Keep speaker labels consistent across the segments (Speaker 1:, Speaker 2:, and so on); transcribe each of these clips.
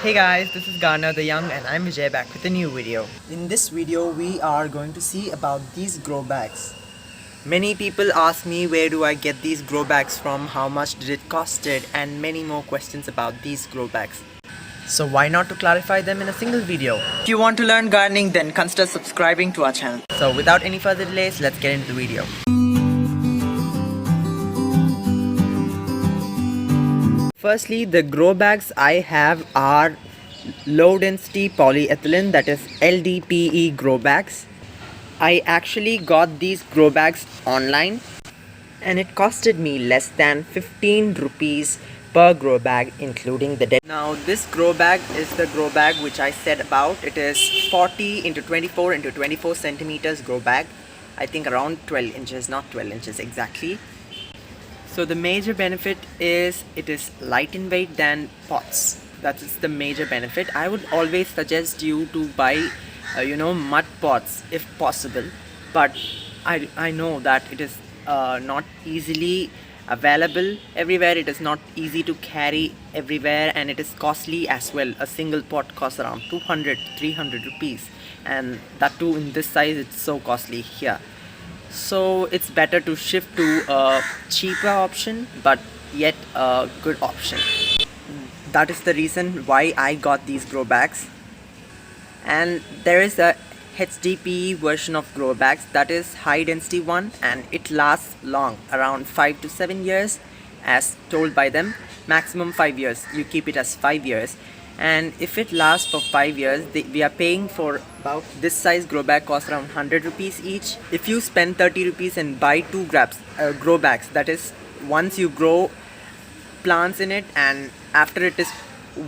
Speaker 1: Hey guys, this is Garner the Young and I'm Vijay back with a new video. In this video we are going to see about these grow bags. Many people ask me where do I get these grow bags from, how much did it costed, and many more questions about these grow bags. So why not to clarify them in a single video? If you want to learn gardening, then consider subscribing to our channel. So without any further delays, let's get into the video. Firstly, the grow bags I have are low density polyethylene, that is LDPE grow bags. I actually got these grow bags online and it costed me less than 15 rupees per grow bag including the debt. Now this grow bag is the grow bag which I said about. It is 40 into 24 into 24 centimeters grow bag. I think around 12 inches, not 12 inches exactly. So the major benefit is it is light in weight than pots. That is the major benefit. I would always suggest you to buy mud pots if possible, but I know that it is not easily available everywhere. It is not easy to carry everywhere and it is costly as well. A single pot costs around 200-300 rupees, and that too in this size it's so costly here. So it's better to shift to a cheaper option but yet a good option. That is the reason why I got these grow bags. And there is a HDPE version of grow bags, that is high density one, and it lasts long, around 5 to 7 years as told by them. Maximum 5 years, you keep it as 5 years. And if it lasts for 5 years, we are paying for about this size grow bag costs around 100 rupees each. If you spend 30 rupees and buy two grow bags, that is once you grow plants in it and after it is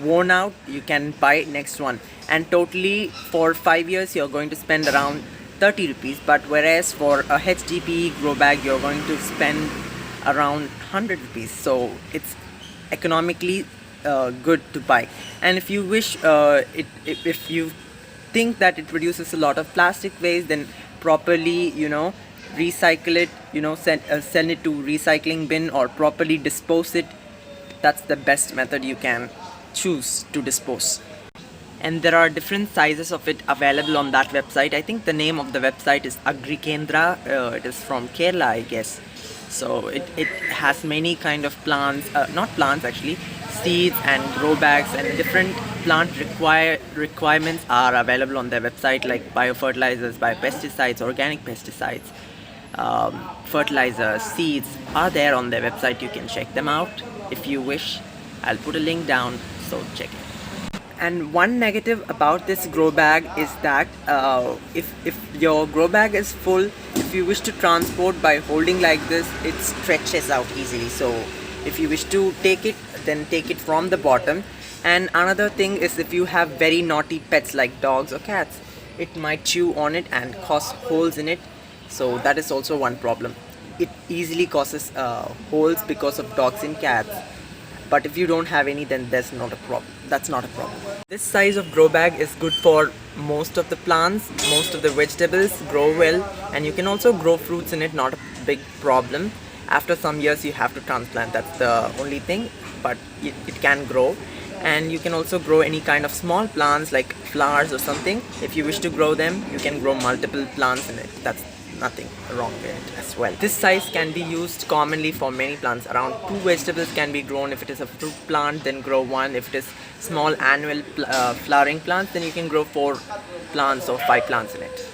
Speaker 1: worn out you can buy next one, and totally for 5 years you're going to spend around 30 rupees, but whereas for a HDPE grow bag you're going to spend around 100 rupees. So it's economically good to buy. And if you wish, if you think that it produces a lot of plastic waste, then properly recycle it, send it to recycling bin or properly dispose it. That's the best method you can choose to dispose. And there are different sizes of it available on that website. I think the name of the website is Agrikendra. It is from Kerala, I guess. So it has many kind of plants, not plants actually, seeds and grow bags, and different plant requirements are available on their website, like biofertilizers, biopesticides, organic pesticides, fertilizers, seeds are there on their website. You can check them out if you wish. I'll put a link down, so check it. And one negative about this grow bag is that if your grow bag is full, if you wish to transport by holding like this, it stretches out easily. So if you wish to take it, then take it from the bottom. And another thing is, if you have very naughty pets like dogs or cats, it might chew on it and cause holes in it. So that is also one problem. It easily causes holes because of dogs and cats. But if you don't have any, then that's not a problem. This size of grow bag is good for most of the plants, most of the vegetables grow well, and you can also grow fruits in it, not a big problem. After some years you have to transplant, that's the only thing, but it can grow. And you can also grow any kind of small plants like flowers or something. If you wish to grow them, you can grow multiple plants in it. That's nothing wrong with it as well. This size can be used commonly for many plants. Around 2 vegetables can be grown. If it is a fruit plant, then grow 1. If it is small annual flowering plants, then you can grow 4 plants or 5 plants in it.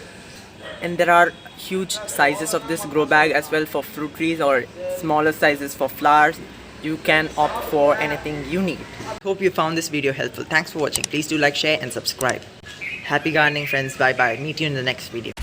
Speaker 1: And there are huge sizes of this grow bag as well for fruit trees, or smaller sizes for flowers. You can opt for anything you need. Hope you found this video helpful. Thanks for watching. Please do like, share and subscribe. Happy gardening friends. Bye bye. Meet you in the next video.